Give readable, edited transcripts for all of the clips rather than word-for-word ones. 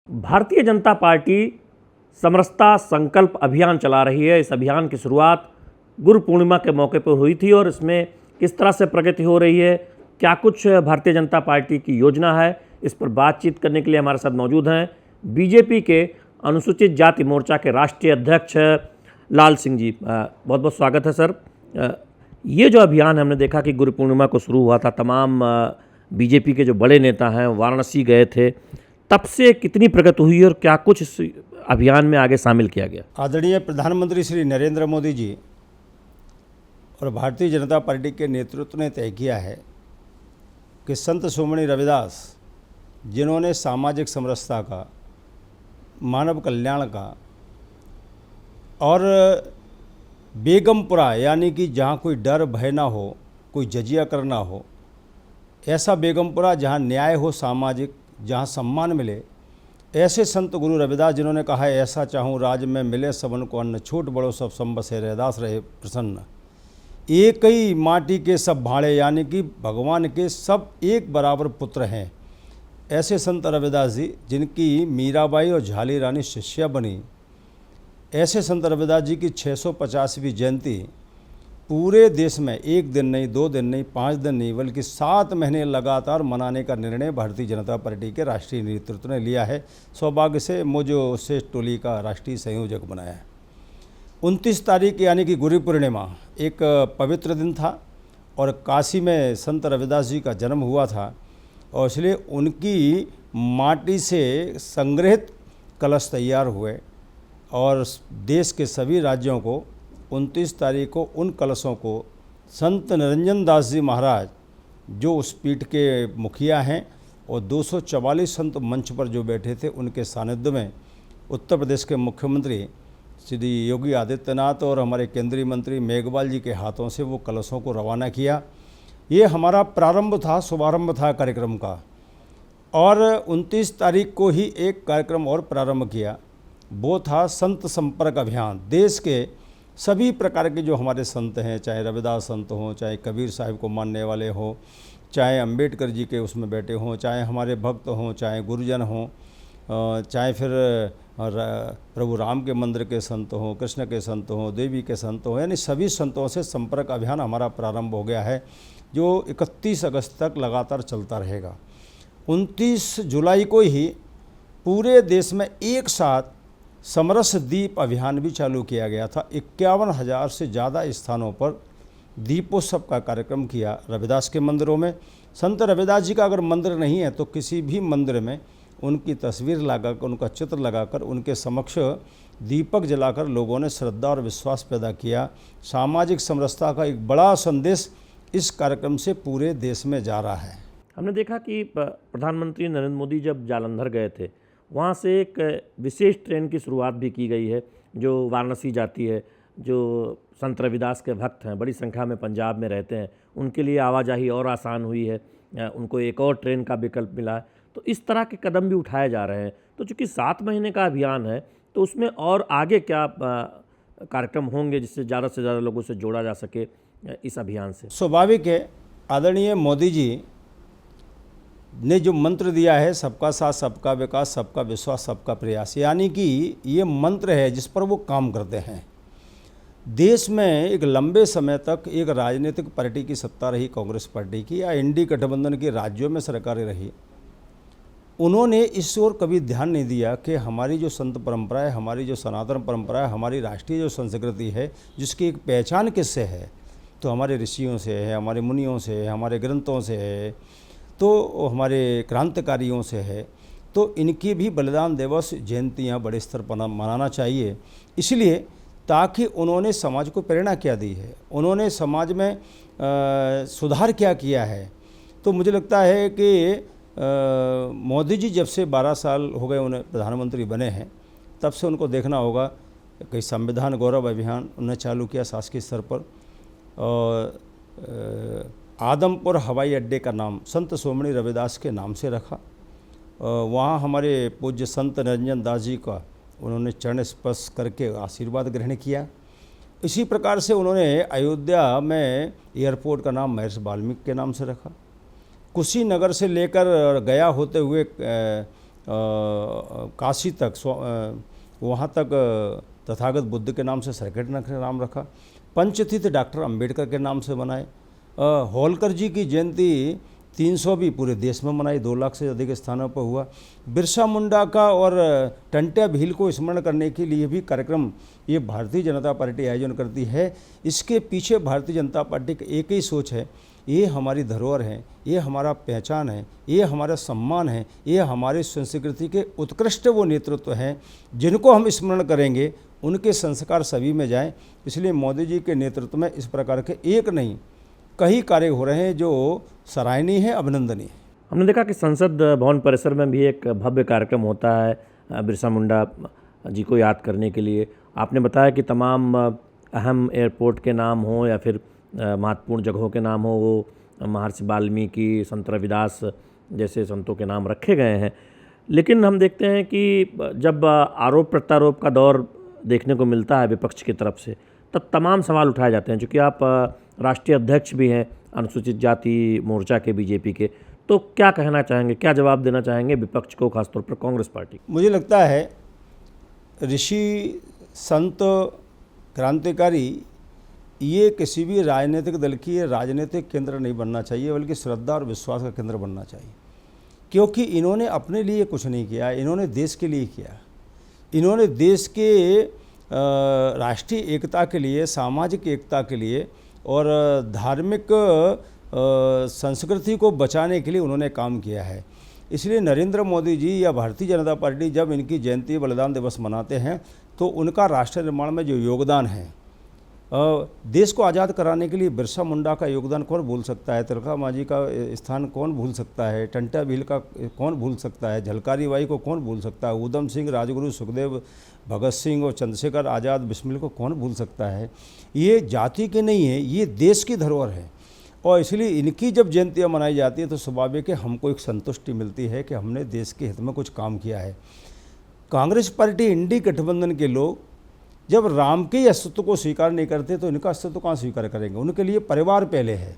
Bharatiya Janata party समरसता संकल्प अभियान चला रही है। इस अभियान की शुरुआत गुरु पूर्णिमा के मौके पर हुई थी और इसमें किस तरह से प्रगति हो रही है, क्या कुछ भारतीय जनता पार्टी की योजना है, इस पर बातचीत करने के लिए हमारे साथ मौजूद हैं बीजेपी के अनुसूचित जाति मोर्चा के राष्ट्रीय अध्यक्ष लाल सिंह जी। बहुत बहुत स्वागत है सर। ये जो अभियान हमने देखा कि गुरु पूर्णिमा को शुरू हुआ था, तमाम बीजेपी के जो बड़े नेता हैं वाराणसी गए थे, तब से कितनी प्रगति हुई और क्या कुछ इस अभियान में आगे शामिल किया गया? आदरणीय प्रधानमंत्री श्री नरेंद्र मोदी जी और भारतीय जनता पार्टी के नेतृत्व ने तय किया है कि संत शिरोमणि रविदास, जिन्होंने सामाजिक समरसता का, मानव कल्याण का और बेगमपुरा यानी कि जहाँ कोई डर भय ना हो, कोई जजिया करना हो, ऐसा बेगमपुरा जहाँ न्याय हो, सामाजिक जहाँ सम्मान मिले, ऐसे संत गुरु रविदास जिन्होंने कहा है ऐसा चाहूँ राज में मिले सबन को अन्न, छोट बड़ो सब संबसे रैदास रहे प्रसन्न। एक ही माटी के सब भाड़े यानी कि भगवान के सब एक बराबर पुत्र हैं। ऐसे संत रविदास जी जिनकी मीराबाई और झाली रानी शिष्या बनी, ऐसे संत रविदास जी की 650वीं जयंती पूरे देश में एक दिन नहीं, 2 दिन नहीं, 5 दिन नहीं, बल्कि 7 महीने लगातार मनाने का निर्णय भारतीय जनता पार्टी के राष्ट्रीय नेतृत्व ने लिया है। सौभाग्य से मुझे उससे टोली का राष्ट्रीय संयोजक बनाया है। 29 तारीख यानी कि गुरु पूर्णिमा एक पवित्र दिन था और काशी में संत रविदास जी का जन्म हुआ था और इसलिए उनकी माटी से संग्रहित कलश तैयार हुए और देश के सभी राज्यों को 29 तारीख को उन कलशों को संत निरंजन दास जी महाराज, जो उस पीठ के मुखिया हैं, और 244 संत मंच पर जो बैठे थे, उनके सानिध्य में उत्तर प्रदेश के मुख्यमंत्री श्री योगी आदित्यनाथ और हमारे केंद्रीय मंत्री मेघवाल जी के हाथों से वो कलशों को रवाना किया। ये हमारा प्रारंभ था, शुभारंभ था कार्यक्रम का। और 29 तारीख को ही एक कार्यक्रम और प्रारंभ किया, वो था संत संपर्क अभियान। देश के सभी प्रकार के जो हमारे संत हैं, चाहे रविदास संत हों, चाहे कबीर साहिब को मानने वाले हों, चाहे अंबेडकर जी के उसमें बैठे हों, चाहे हमारे भक्त हों, चाहे गुरुजन हों, चाहे फिर प्रभु राम के मंदिर के संत हों, कृष्ण के संत हों, देवी के संत हों, यानी सभी संतों से संपर्क अभियान हमारा प्रारंभ हो गया है, जो 31 अगस्त तक लगातार चलता रहेगा। 29 जुलाई को ही पूरे देश में एक साथ समरस दीप अभियान भी चालू किया गया था। 51,000 से ज़्यादा स्थानों पर दीपोत्सव का कार्यक्रम किया रविदास के मंदिरों में। संत रविदास जी का अगर मंदिर नहीं है तो किसी भी मंदिर में उनकी तस्वीर लगाकर, उनका चित्र लगाकर, उनके समक्ष दीपक जलाकर लोगों ने श्रद्धा और विश्वास पैदा किया। सामाजिक समरसता का एक बड़ा संदेश इस कार्यक्रम से पूरे देश में जा रहा है। हमने देखा कि प्रधानमंत्री नरेंद्र मोदी जब जालंधर गए थे, वहाँ से एक विशेष ट्रेन की शुरुआत भी की गई है जो वाराणसी जाती है। जो संत रविदास के भक्त हैं, बड़ी संख्या में पंजाब में रहते हैं, उनके लिए आवाजाही और आसान हुई है, उनको एक और ट्रेन का विकल्प मिला है। तो इस तरह के कदम भी उठाए जा रहे हैं। तो चूँकि 7 महीने का अभियान है, तो उसमें और आगे क्या कार्यक्रम होंगे जिससे ज़्यादा से ज़्यादा लोगों से जोड़ा जा सके इस अभियान से? स्वाभाविक है, आदरणीय मोदी जी ने जो मंत्र दिया है, सबका साथ, सबका विकास, सबका विश्वास, सबका प्रयास, यानी कि ये मंत्र है जिस पर वो काम करते हैं। देश में एक लंबे समय तक एक राजनीतिक पार्टी की सत्ता रही, कांग्रेस पार्टी की या एनडीए गठबंधन की राज्यों में सरकारें रही। उन्होंने इस ओर कभी ध्यान नहीं दिया कि हमारी जो संत परंपरा है, हमारी जो सनातन परंपरा है, हमारी राष्ट्रीय जो संस्कृति है, जिसकी एक पहचान किससे है, तो हमारे ऋषियों से है, हमारे मुनियों से है, हमारे ग्रंथों से है, तो हमारे क्रांतिकारियों से है। तो इनकी भी बलिदान दिवस जयंतियाँ बड़े स्तर पर मनाना चाहिए। इसलिए ताकि उन्होंने समाज को प्रेरणा क्या दी है, उन्होंने समाज में सुधार क्या किया है। तो मुझे लगता है कि मोदी जी जब से 12 साल हो गए उन्हें प्रधानमंत्री बने हैं, तब से उनको देखना होगा कि संविधान गौरव अभियान उन्होंने चालू किया शासकीय स्तर पर। और आदमपुर हवाई अड्डे का नाम संत शिरोमणि रविदास के नाम से रखा। वहाँ हमारे पूज्य संत निरंजन दास जी का उन्होंने चरण स्पर्श करके आशीर्वाद ग्रहण किया। इसी प्रकार से उन्होंने अयोध्या में एयरपोर्ट का नाम महर्षि वाल्मीकि के नाम से रखा। कुशीनगर से लेकर गया होते हुए काशी तक वहाँ तक तथागत बुद्ध के नाम से सर्किट का नाम रखा। पंचतीर्थ डॉक्टर अंबेडकर के नाम से बनाए। होलकर जी की जयंती 300 भी पूरे देश में मनाई, 2 लाख से अधिक स्थानों पर हुआ। बिरसा मुंडा का और टंट्या भील को स्मरण करने के लिए भी कार्यक्रम ये भारतीय जनता पार्टी आयोजन करती है। इसके पीछे भारतीय जनता पार्टी की एक ही सोच है, ये हमारी धरोहर है, ये हमारा पहचान है, ये हमारा सम्मान है, ये हमारी संस्कृति के उत्कृष्ट वो नेतृत्व हैं जिनको हम स्मरण करेंगे, उनके संस्कार सभी में जाएं। इसलिए मोदी जी के नेतृत्व में इस प्रकार के एक नहीं कई कार्य हो रहे हैं जो सराहनीय है, अभिनंदनीय है। हमने देखा कि संसद भवन परिसर में भी एक भव्य कार्यक्रम होता है बिरसा मुंडा जी को याद करने के लिए। आपने बताया कि तमाम अहम एयरपोर्ट के नाम हो या फिर महत्वपूर्ण जगहों के नाम हो, वो महर्षि वाल्मीकि, संत रविदास जैसे संतों के नाम रखे गए हैं। लेकिन हम देखते हैं कि जब आरोप प्रत्यारोप का दौर देखने को मिलता है विपक्ष की तरफ से, तब तमाम सवाल उठाए जाते हैं। चूँकि आप राष्ट्रीय अध्यक्ष भी हैं अनुसूचित जाति मोर्चा के बीजेपी के, तो क्या कहना चाहेंगे, क्या जवाब देना चाहेंगे विपक्ष को, खासतौर पर कांग्रेस पार्टी? मुझे लगता है ऋषि, संत, क्रांतिकारी ये किसी भी राजनीतिक दल की राजनीतिक केंद्र नहीं बनना चाहिए, बल्कि श्रद्धा और विश्वास का केंद्र बनना चाहिए। क्योंकि इन्होंने अपने लिए कुछ नहीं किया, इन्होंने देश के लिए किया। इन्होंने देश के राष्ट्रीय एकता के लिए, सामाजिक एकता के लिए और धार्मिक संस्कृति को बचाने के लिए उन्होंने काम किया है। इसलिए नरेंद्र मोदी जी या भारतीय जनता पार्टी जब इनकी जयंती बलिदान दिवस मनाते हैं तो उनका राष्ट्र निर्माण में जो योगदान है, देश को आज़ाद कराने के लिए बिरसा मुंडा का योगदान कौन भूल सकता है, तिलका मांझी का स्थान कौन भूल सकता है, टंट्या भील का कौन भूल सकता है, झलकारी बाई को कौन भूल सकता है, उधम सिंह, राजगुरु, सुखदेव, भगत सिंह और चंद्रशेखर आज़ाद, बिस्मिल को कौन भूल सकता है। ये जाति के नहीं है, ये देश की धरोहर है। और इसलिए इनकी जब जयंतियाँ मनाई जाती है तो स्वाभाविक है हमको एक संतुष्टि मिलती है कि हमने देश के हित में कुछ काम किया है। कांग्रेस पार्टी, इंडी गठबंधन के लोग जब राम के अस्तित्व को स्वीकार नहीं करते तो इनका अस्तित्व कहाँ स्वीकार करेंगे। उनके लिए परिवार पहले है,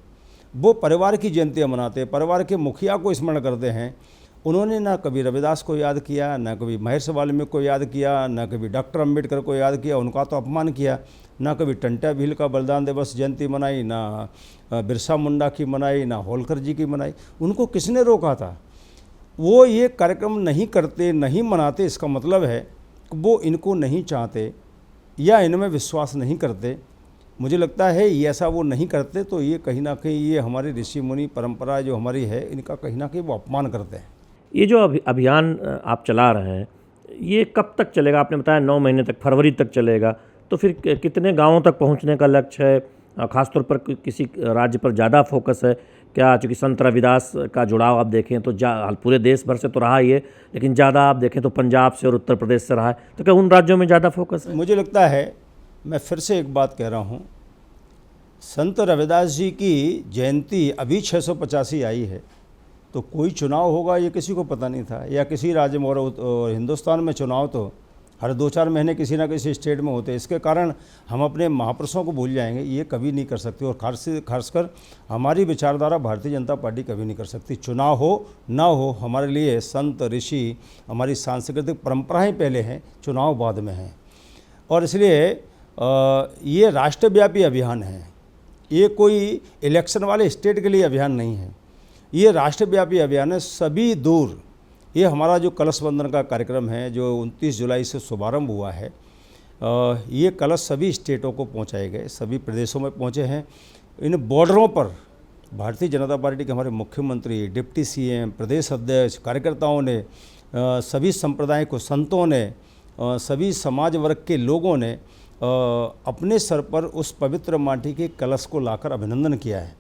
वो परिवार की जयंतियाँ मनाते हैं, परिवार के मुखिया को स्मरण करते हैं। उन्होंने ना कभी रविदास को याद किया, ना कभी महर्षि वाल्मीकि को याद किया, ना कभी डॉक्टर अंबेडकर को याद किया, उनका तो अपमान किया। ना कभी टंट्या भील का बलिदान दिवस जयंती मनाई, ना बिरसा मुंडा की मनाई, ना होलकर जी की मनाई। उनको किसने रोका था? वो ये कार्यक्रम नहीं करते, नहीं मनाते, इसका मतलब है कि वो इनको नहीं चाहते या इनमें विश्वास नहीं करते। मुझे लगता है ये ऐसा वो नहीं करते तो ये कहीं ना कहीं ये हमारी ऋषि मुनि परंपरा जो हमारी है, इनका कहीं ना कहीं वो अपमान करते हैं। ये जो अभियान आप चला रहे हैं, ये कब तक चलेगा? आपने बताया 9 महीने तक, फरवरी तक चलेगा। तो फिर कितने गांवों तक पहुंचने का लक्ष्य है? ख़ासतौर पर किसी राज्य पर ज़्यादा फोकस है क्या? चूँकि संत रविदास का जुड़ाव आप देखें तो पूरे देश भर से तो रहा ही है, लेकिन ज़्यादा आप देखें तो पंजाब से और उत्तर प्रदेश से रहा है, तो क्या उन राज्यों में ज़्यादा फोकस है? मुझे लगता है, मैं फिर से एक बात कह रहा हूँ, संत रविदास जी की जयंती अभी 685 आई है, तो कोई चुनाव होगा ये किसी को पता नहीं था, या किसी राज्य में। और हिंदुस्तान में चुनाव तो हर 2-4 महीने किसी ना किसी स्टेट में होते हैं। इसके कारण हम अपने महापुरुषों को भूल जाएंगे, ये कभी नहीं कर सकते। और खासकर हमारी विचारधारा भारतीय जनता पार्टी कभी नहीं कर सकती। चुनाव हो ना हो, हमारे लिए संत, ऋषि, हमारी सांस्कृतिक परंपराएं पहले हैं, चुनाव बाद में हैं। और इसलिए ये राष्ट्रव्यापी अभियान है, ये कोई इलेक्शन वाले स्टेट के लिए अभियान नहीं है, ये राष्ट्रव्यापी अभियान है। सभी दूर ये हमारा जो कलश बंधन का कार्यक्रम है जो 29 जुलाई से शुभारंभ हुआ है, ये कलश सभी स्टेटों को पहुंचाए गए, सभी प्रदेशों में पहुंचे हैं। इन बॉर्डरों पर भारतीय जनता पार्टी के हमारे मुख्यमंत्री, डिप्टी सीएम, प्रदेश अध्यक्ष, कार्यकर्ताओं ने, सभी संप्रदाय को संतों ने, सभी समाज वर्ग के लोगों ने अपने सर पर उस पवित्र माटी के कलश को लाकर अभिनंदन किया है।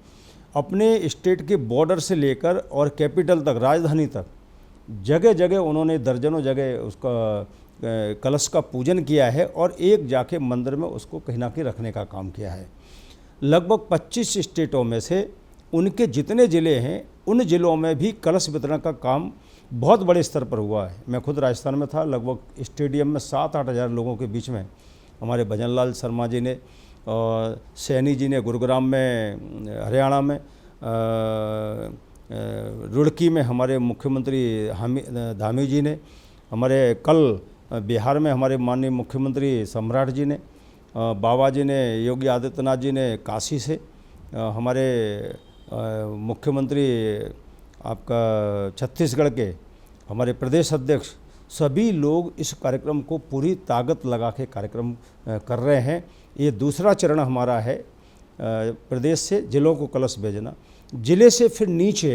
अपने स्टेट के बॉर्डर से लेकर और कैपिटल तक, राजधानी तक, जगह जगह उन्होंने दर्जनों जगह उसका कलश का पूजन किया है और एक जाके मंदिर में उसको कहीं ना कहीं रखने का काम किया है। लगभग 25 स्टेटों में से उनके जितने ज़िले हैं, उन ज़िलों में भी कलश वितरण का काम बहुत बड़े स्तर पर हुआ है। मैं खुद राजस्थान में था, लगभग स्टेडियम में 7-8 हज़ार लोगों के बीच में हमारे भजन लाल शर्मा जी ने, सैनी जी ने गुरुग्राम में, हरियाणा में, रुड़की में हमारे मुख्यमंत्री धामी जी ने, हमारे कल बिहार में हमारे माननीय मुख्यमंत्री सम्राट जी ने, बाबा जी ने, योगी आदित्यनाथ जी ने काशी से, हमारे मुख्यमंत्री आपका छत्तीसगढ़ के हमारे प्रदेश अध्यक्ष, सभी लोग इस कार्यक्रम को पूरी ताकत लगा के कार्यक्रम कर रहे हैं। ये दूसरा चरण हमारा है प्रदेश से जिलों को कलश भेजना, जिले से फिर नीचे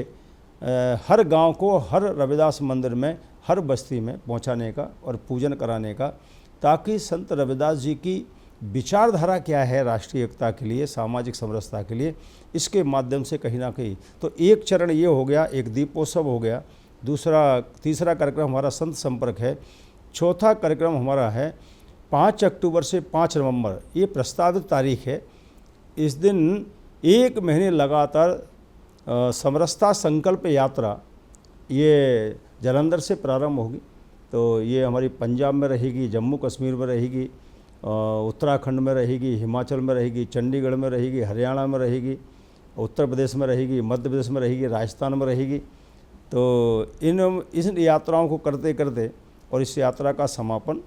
हर गांव को, हर रविदास मंदिर में, हर बस्ती में पहुंचाने का और पूजन कराने का, ताकि संत रविदास जी की विचारधारा क्या है राष्ट्रीय एकता के लिए, सामाजिक समरसता के लिए, इसके माध्यम से कहीं ना कहीं तो एक चरण ये हो गया, एक दीपोत्सव हो गया। तीसरा कार्यक्रम हमारा संत संपर्क है। चौथा कार्यक्रम हमारा है 5 अक्टूबर से 5 नवंबर, ये प्रस्तावित तारीख है। इस दिन 1 महीने लगातार समरसता संकल्प यात्रा ये जालंधर से प्रारंभ होगी। तो ये हमारी पंजाब में रहेगी, जम्मू कश्मीर में रहेगी, उत्तराखंड में रहेगी, हिमाचल में रहेगी, चंडीगढ़ में रहेगी, हरियाणा में रहेगी, उत्तर प्रदेश में रहेगी, मध्य प्रदेश में रहेगी, राजस्थान में रहेगी। तो इस यात्राओं को करते करते और इस यात्रा का समापन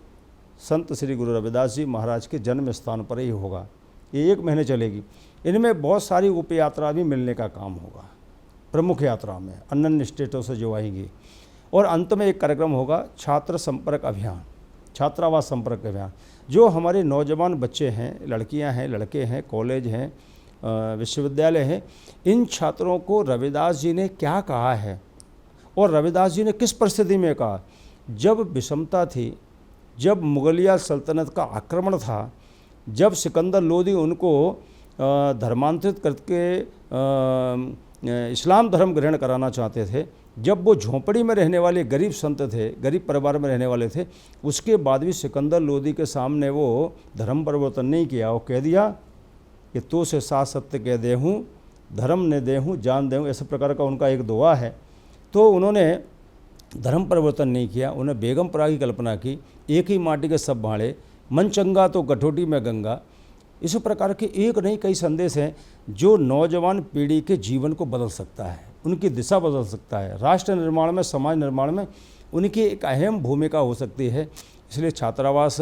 संत श्री गुरु रविदास जी महाराज के जन्म स्थान पर ही होगा। ये 1 महीने चलेगी। इनमें बहुत सारी उप यात्रा भी मिलने का काम होगा। प्रमुख यात्रा में अन्य स्टेटों से जो आएंगी, और अंत में एक कार्यक्रम होगा छात्र संपर्क अभियान, छात्रावास संपर्क अभियान। जो हमारे नौजवान बच्चे हैं, लड़कियां हैं, लड़के हैं, कॉलेज हैं, विश्वविद्यालय हैं, इन छात्रों को रविदास जी ने क्या कहा है और रविदास जी ने किस परिस्थिति में कहा। जब विषमता थी, जब मुगलिया सल्तनत का आक्रमण था, जब सिकंदर लोदी उनको धर्मांतरित करके इस्लाम धर्म ग्रहण कराना चाहते थे, जब वो झोंपड़ी में रहने वाले गरीब संत थे, गरीब परिवार में रहने वाले थे, उसके बाद भी सिकंदर लोदी के सामने वो धर्म परिवर्तन नहीं किया। वो कह दिया कि तो से साथ सत्य कह दे हूँ, धर्म ने दे हूँ, जान दे हूँ, ऐसे प्रकार का उनका एक दुआ है। तो उन्होंने धर्म परिवर्तन नहीं किया, उन्हें बेगमपुरा की कल्पना की, एक ही माटी के सब भाड़े, मन चंगा तो कठोटी में गंगा। इस प्रकार के एक नहीं कई संदेश हैं जो नौजवान पीढ़ी के जीवन को बदल सकता है, उनकी दिशा बदल सकता है, राष्ट्र निर्माण में, समाज निर्माण में उनकी एक अहम भूमिका हो सकती है। इसलिए छात्रावास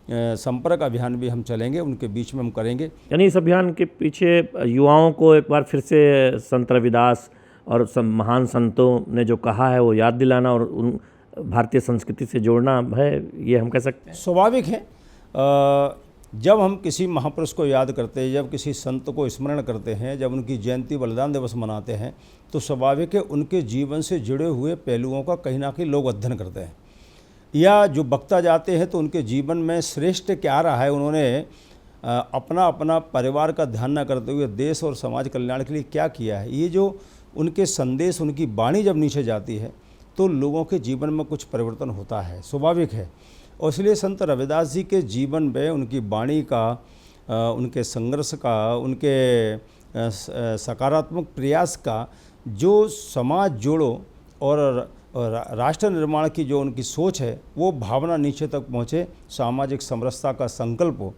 संपर्क अभियान भी हम चलेंगे, उनके बीच में हम करेंगे। यानी इस अभियान के पीछे युवाओं को एक बार फिर से संत रविदास और महान संतों ने जो कहा है वो याद दिलाना और उन भारतीय संस्कृति से जोड़ना है, ये हम कह सकते हैं। स्वाभाविक है, जब हम किसी महापुरुष को याद करते हैं, जब किसी संत को स्मरण करते हैं, जब उनकी जयंती बलिदान दिवस मनाते हैं, तो स्वाभाविक है उनके जीवन से जुड़े हुए पहलुओं का कहीं ना कहीं लोग अध्ययन करते हैं, या जो बख्ता जाते हैं तो उनके जीवन में श्रेष्ठ क्या रहा है, उन्होंने अपना परिवार का ध्यान न करते हुए देश और समाज कल्याण के लिए क्या किया है। ये जो उनके संदेश, उनकी वाणी जब नीचे जाती है तो लोगों के जीवन में कुछ परिवर्तन होता है, स्वाभाविक है। और इसलिए संत रविदास जी के जीवन में उनकी वाणी का, उनके संघर्ष का, उनके सकारात्मक प्रयास का जो समाज जोड़ो और राष्ट्र निर्माण की जो उनकी सोच है, वो भावना नीचे तक पहुँचे, सामाजिक समरसता का संकल्प हो,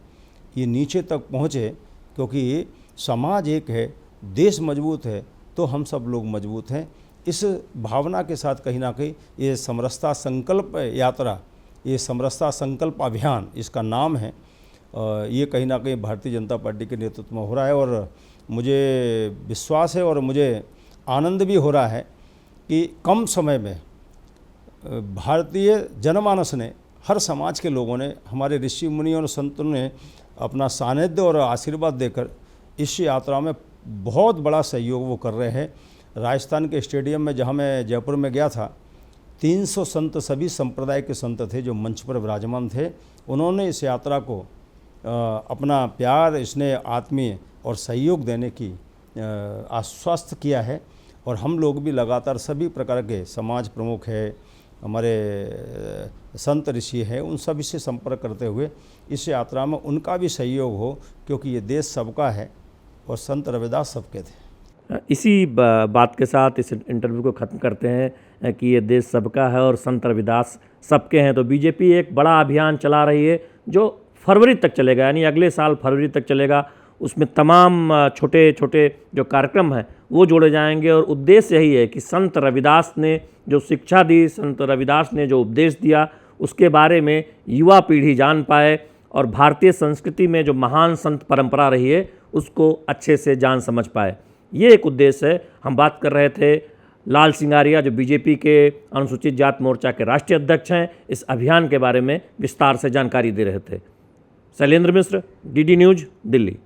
ये नीचे तक पहुँचे। क्योंकि समाज एक है, देश मजबूत है तो हम सब लोग मजबूत हैं। इस भावना के साथ कहीं ना कहीं ये समरसता संकल्प यात्रा, ये समरसता संकल्प अभियान इसका नाम है, ये कहीं ना कहीं भारतीय जनता पार्टी के नेतृत्व में हो रहा है। और मुझे विश्वास है और मुझे आनंद भी हो रहा है कि कम समय में भारतीय जनमानस ने, हर समाज के लोगों ने, हमारे ऋषि मुनियों और संतों ने अपना सानिध्य और आशीर्वाद देकर इस यात्रा में बहुत बड़ा सहयोग वो कर रहे हैं। राजस्थान के स्टेडियम में, जहाँ मैं जयपुर में गया था, 300 संत, सभी संप्रदाय के संत थे जो मंच पर विराजमान थे। उन्होंने इस यात्रा को अपना प्यार, स्नेह, आत्मीय और सहयोग देने की आश्वस्त किया है। और हम लोग भी लगातार सभी प्रकार के समाज प्रमुख है, हमारे संत ऋषि हैं, उन सभी से संपर्क करते हुए इस यात्रा में उनका भी सहयोग हो, क्योंकि ये देश सबका है और संत रविदास सबके थे। इसी बात के साथ इस इंटरव्यू को ख़त्म करते हैं कि ये देश सबका है और संत रविदास सबके हैं। तो बीजेपी एक बड़ा अभियान चला रही है जो फरवरी तक चलेगा, यानी अगले साल फरवरी तक चलेगा। उसमें तमाम छोटे छोटे जो कार्यक्रम हैं वो जोड़े जाएंगे। और उद्देश्य यही है कि संत रविदास ने जो शिक्षा दी, संत रविदास ने जो उपदेश दिया, उसके बारे में युवा पीढ़ी जान पाए और भारतीय संस्कृति में जो महान संत परंपरा रही है उसको अच्छे से जान समझ पाए। ये एक उद्देश्य है। हम बात कर रहे थे लाल सिंगारिया, जो बीजेपी के अनुसूचित जात मोर्चा के राष्ट्रीय अध्यक्ष हैं, इस अभियान के बारे में विस्तार से जानकारी दे रहे थे। शैलेंद्र मिश्र, डीडी न्यूज़, दिल्ली।